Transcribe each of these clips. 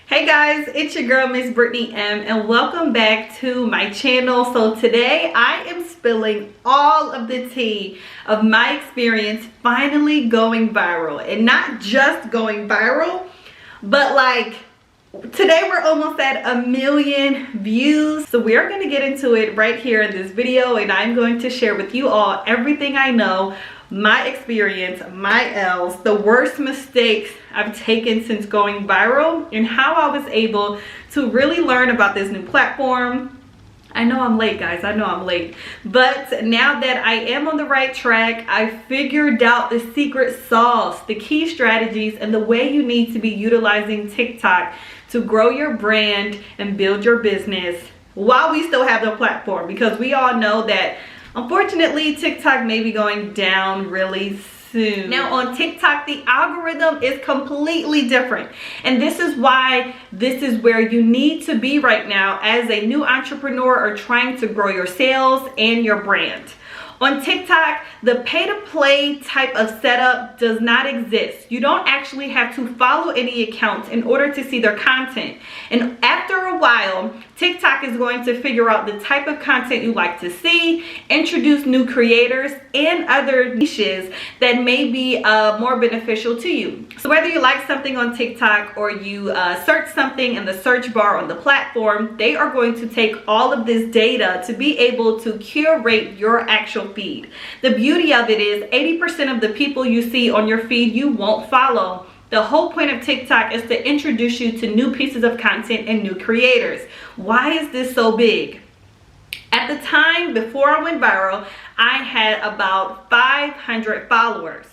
Hey guys, it's your girl Miss Brittany M, and welcome back to my channel. So today I am spilling all of the tea of my experience finally going viral, and not just going viral, but like today we're almost at 1 million views. So we're going to get into it right here in this video, and I'm going to share with you all everything I know, my experience, my L's, the worst mistakes I've taken since going viral, and how I was able to really learn about this new platform. I know I'm late, guys. I know I'm late. But now that I am on the right track, I figured out the secret sauce, the key strategies, and the way you need to be utilizing TikTok to grow your brand and build your business while we still have the platform, because we all know that unfortunately, TikTok may be going down really soon. Now on TikTok, the algorithm is completely different. And this is why this is where you need to be right now as a new entrepreneur or trying to grow your sales and your brand. On TikTok, the pay-to-play type of setup does not exist. You don't actually have to follow any accounts in order to see their content. And after a while, TikTok is going to figure out the type of content you like to see, introduce new creators and other niches that may be more beneficial to you. So whether you like something on TikTok or you search something in the search bar on the platform, they are going to take all of this data to be able to curate your actual feed. The beauty of it is 80% of the people you see on your feed you won't follow. The whole point of TikTok is to introduce you to new pieces of content and new creators. Why is this so big? At the time before I went viral, I had about 500 followers.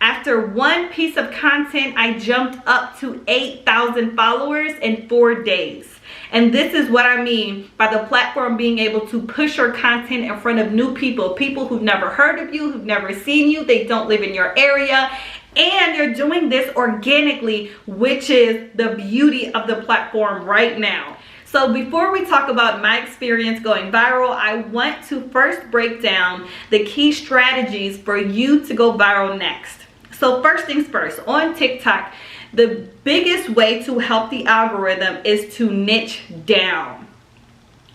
After one piece of content, I jumped up to 8,000 followers in 4 days. And this is what I mean by the platform being able to push your content in front of new people who've never heard of you, who've never seen you, they don't live in your area, and you're doing this organically, which is the beauty of the platform right now. So before we talk about my experience going viral, I want to first break down the key strategies for you to go viral next. So first things first, on TikTok, the biggest way to help the algorithm is to niche down.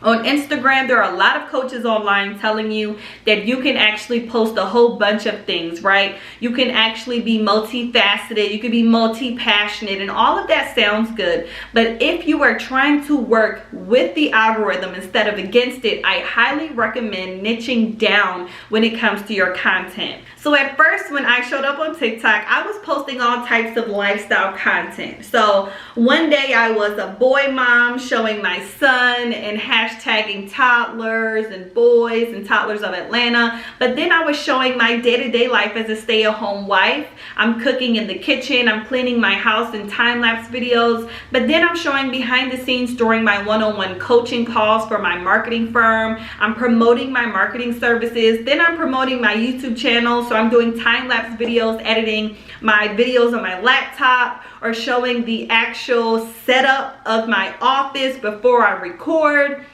On Instagram, there are a lot of coaches online telling you that you can actually post a whole bunch of things, right? You can actually be multifaceted, you can be multi-passionate, and all of that sounds good. But if you are trying to work with the algorithm instead of against it, I highly recommend niching down when it comes to your content. So at first, when I showed up on TikTok, I was posting all types of lifestyle content. So one day I was a boy mom showing my son and hashtagging toddlers and boys and toddlers of Atlanta. But then I was showing my day-to-day life as a stay-at-home wife. I'm cooking in the kitchen, I'm cleaning my house in time-lapse videos. But then I'm showing behind the scenes during my one-on-one coaching calls for my marketing firm. I'm promoting my marketing services. Then I'm promoting my YouTube channel. So I'm doing time-lapse videos, editing my videos on my laptop, or showing the actual setup of my office before I record.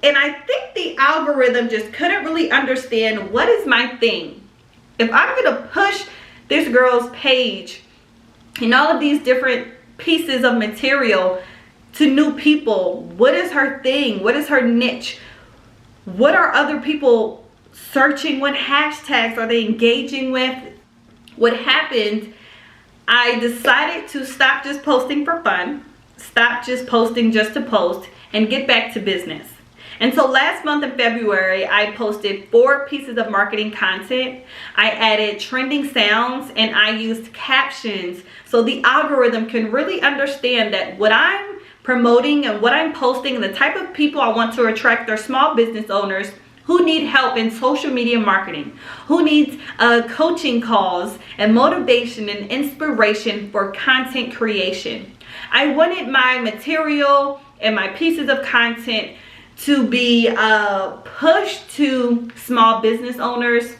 And I think the algorithm just couldn't really understand what is my thing. If I'm gonna push this girl's page and all of these different pieces of material to new people, what is her thing? What is her niche? What are other people searching? What hashtags are they engaging with? What happened, I decided to stop just posting for fun, stop just posting just to post, and get back to business. And so last month in February, I posted 4 pieces of marketing content. I added trending sounds and I used captions so the algorithm can really understand that what I'm promoting and what I'm posting and the type of people I want to attract are small business owners who need help in social media marketing, who needs coaching calls and motivation and inspiration for content creation. I wanted my material and my pieces of content to be pushed to small business owners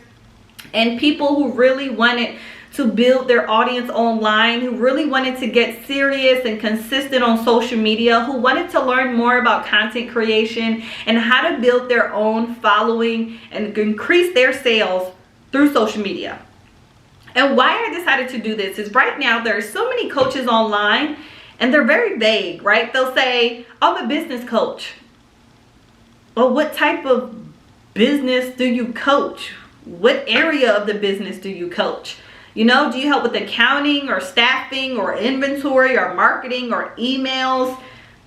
and people who really wanted to build their audience online, who really wanted to get serious and consistent on social media, who wanted to learn more about content creation and how to build their own following and increase their sales through social media. And why I decided to do this is right now there are so many coaches online and they're very vague, right? They'll say, I'm a business coach. Well, what type of business do you coach? What area of the business do you coach? You know, do you help with accounting or staffing or inventory or marketing or emails?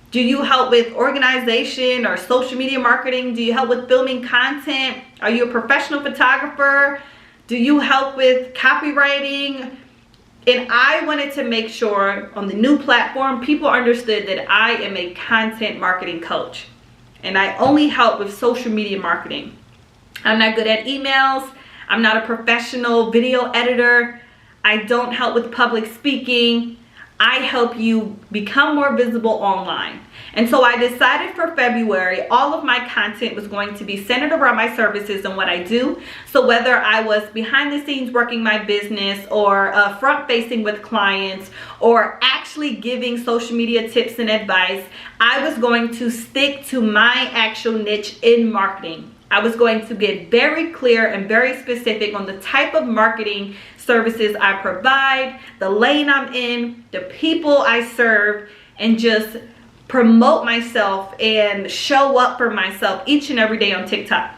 Do you help with organization or social media marketing? Do you help with filming content? Are you a professional photographer? Do you help with copywriting? And I wanted to make sure on the new platform, people understood that I am a content marketing coach. And I only help with social media marketing. I'm not good at emails. I'm not a professional video editor. I don't help with public speaking. I help you become more visible online. And so I decided for February, all of my content was going to be centered around my services and what I do. So whether I was behind the scenes working my business or front facing with clients or actually giving social media tips and advice, I was going to stick to my actual niche in marketing. I was going to get very clear and very specific on the type of marketing services I provide, the lane I'm in, the people I serve, and just promote myself and show up for myself each and every day on TikTok.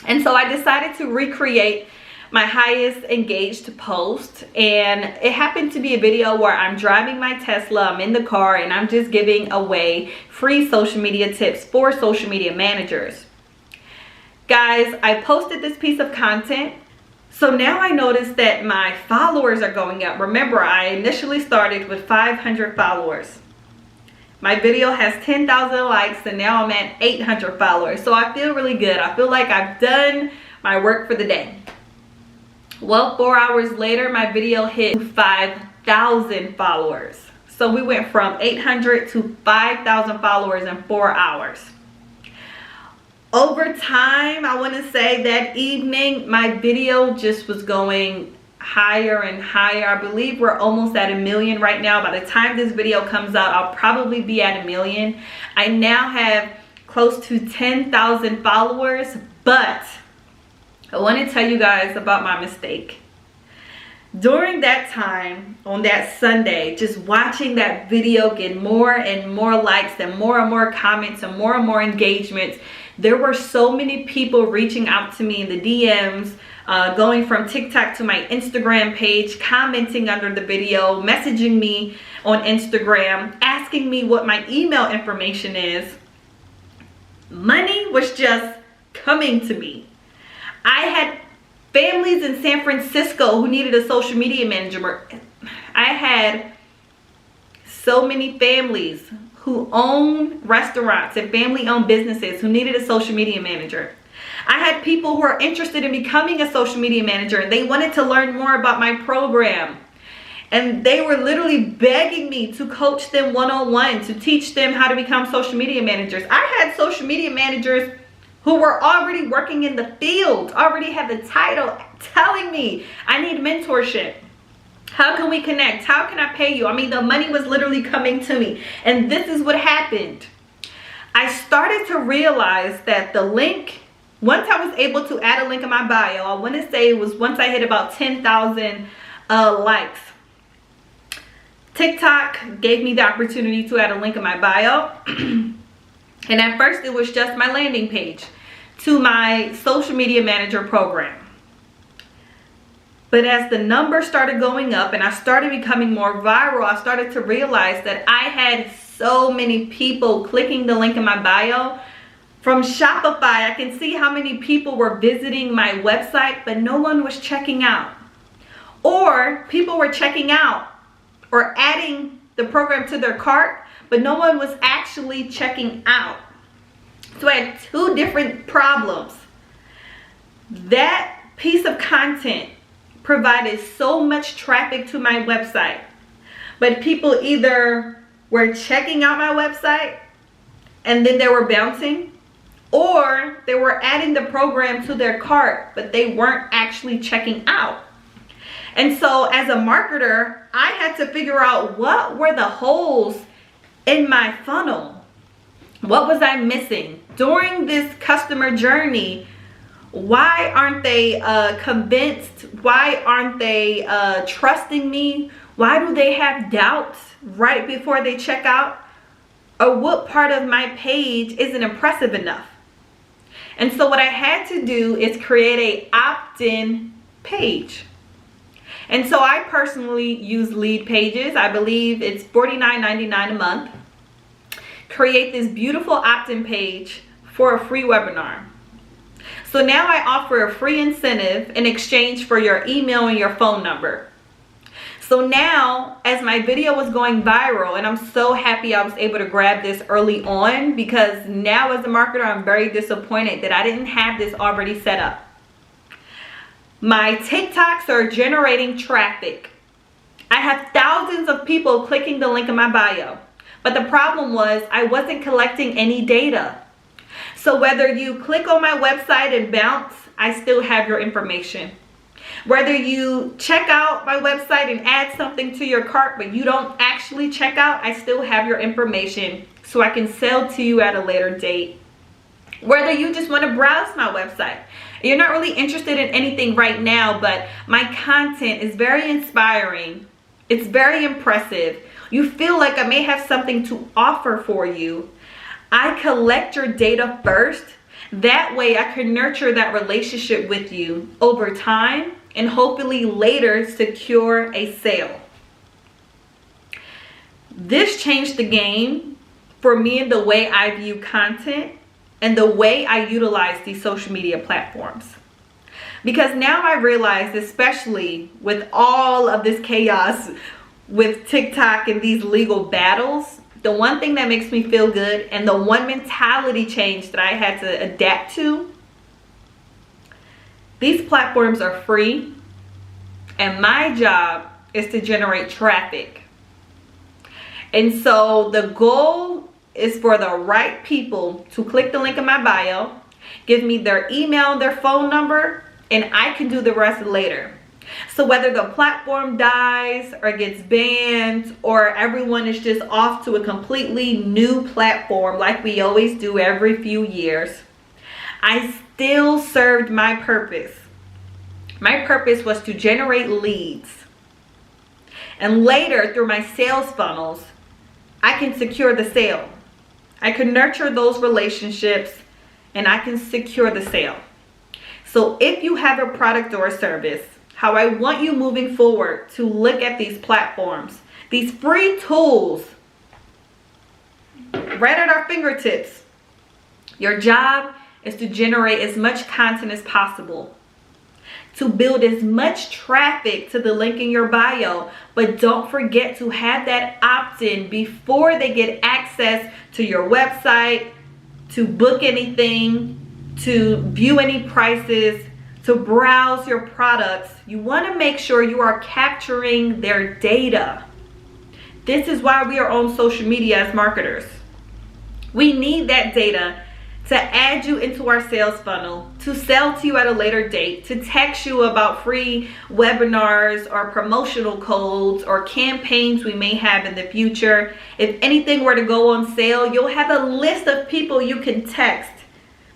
And so I decided to recreate my highest engaged post, and it happened to be a video where I'm driving my Tesla, I'm in the car, and I'm just giving away free social media tips for social media managers. Guys, I posted this piece of content. So now I notice that my followers are going up. Remember, I initially started with 500 followers. My video has 10,000 likes and now I'm at 800 followers. So I feel really good. I feel like I've done my work for the day. Well, 4 hours later, my video hit 5,000 followers. So we went from 800 to 5,000 followers in 4 hours. Over time, I want to say that evening, my video just was going higher and higher. I believe we're almost at 1 million right now. By the time this video comes out, I'll probably be at 1 million. I now have close to 10,000 followers, but I want to tell you guys about my mistake. During that time, on that Sunday, just watching that video get more and more likes and more comments and more engagements, there were so many people reaching out to me in the DMs, going from TikTok to my Instagram page, commenting under the video, messaging me on Instagram, asking me what my email information is. Money was just coming to me. I had families in San Francisco who needed a social media manager. I had so many families who own restaurants and family-owned businesses who needed a social media manager. I had people who are interested in becoming a social media manager and they wanted to learn more about my program. And they were literally begging me to coach them one-on-one, to teach them how to become social media managers. I had social media managers who were already working in the field, already had the title, telling me, I need mentorship. How can we connect? How can I pay you? I mean, the money was literally coming to me. And this is what happened. I started to realize that the link, once I was able to add a link in my bio, I want to say it was once I hit about 10,000 likes. TikTok gave me the opportunity to add a link in my bio. And at first it was just my landing page to my social media manager program. But as the numbers started going up and I started becoming more viral, I started to realize that I had so many people clicking the link in my bio. From Shopify, I can see how many people were visiting my website, but no one was checking out. Or people were checking out or adding the program to their cart, but no one was actually checking out. So I had two different problems. That piece of content provided so much traffic to my website, but people either were checking out my website and then they were bouncing, or they were adding the program to their cart, but they weren't actually checking out. And so as a marketer, I had to figure out what were the holes in my funnel. What was I missing during this customer journey? Why aren't they convinced? Why aren't they trusting me? Why do they have doubts right before they check out? Or what part of my page isn't impressive enough? And so what I had to do is create a opt-in page. And so I personally use lead pages. I believe it's $49.99 a month. Create this beautiful opt-in page for a free webinar. So now I offer a free incentive in exchange for your email and your phone number. So now, as my video was going viral, and I'm so happy I was able to grab this early on, because now as a marketer, I'm very disappointed that I didn't have this already set up. My TikToks are generating traffic. I have thousands of people clicking the link in my bio. But the problem was I wasn't collecting any data. So whether you click on my website and bounce, I still have your information. Whether you check out my website and add something to your cart, but you don't actually check out, I still have your information so I can sell to you at a later date. Whether you just want to browse my website, you're not really interested in anything right now, but my content is very inspiring. It's very impressive. You feel like I may have something to offer for you. I collect your data first. That way I can nurture that relationship with you over time and hopefully later secure a sale. This changed the game for me in the way I view content and the way I utilize these social media platforms. Because now I realize, especially with all of this chaos with TikTok and these legal battles, the one thing that makes me feel good and the one mentality change that I had to adapt to, these platforms are free and my job is to generate traffic. And so the goal is for the right people to click the link in my bio, give me their email, their phone number, and I can do the rest later. So whether the platform dies or gets banned or everyone is just off to a completely new platform like we always do every few years, I still served my purpose. My purpose was to generate leads. And later through my sales funnels, I can secure the sale. I can nurture those relationships and I can secure the sale. So if you have a product or a service, how I want you moving forward to look at these platforms, these free tools right at our fingertips. Your job is to generate as much content as possible, to build as much traffic to the link in your bio, but don't forget to have that opt-in before they get access to your website, to book anything, to view any prices, to browse your products. You want to make sure you are capturing their data. This is why we are on social media as marketers. We need that data to add you into our sales funnel, to sell to you at a later date, to text you about free webinars or promotional codes or campaigns we may have in the future. If anything were to go on sale, you'll have a list of people you can text.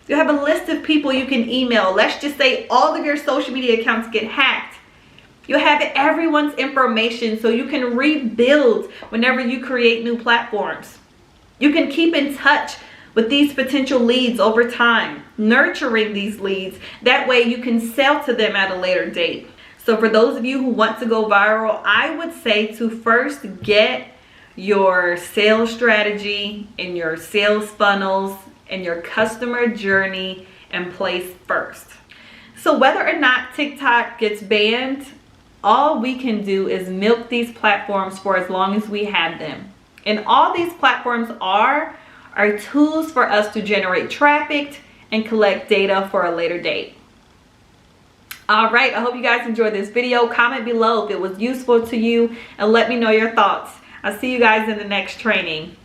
You have a list of people you can email. Let's just say all of your social media accounts get hacked. You'll have everyone's information so you can rebuild whenever you create new platforms. You can keep in touch with these potential leads over time, nurturing these leads. That way you can sell to them at a later date. So for those of you who want to go viral, I would say to first get your sales strategy and your sales funnels and your customer journey in place first. So whether or not TikTok gets banned, all we can do is milk these platforms for as long as we have them. And all these platforms are tools for us to generate traffic and collect data for a later date. All right, I hope you guys enjoyed this video. Comment below if it was useful to you and let me know your thoughts. I'll see you guys in the next training.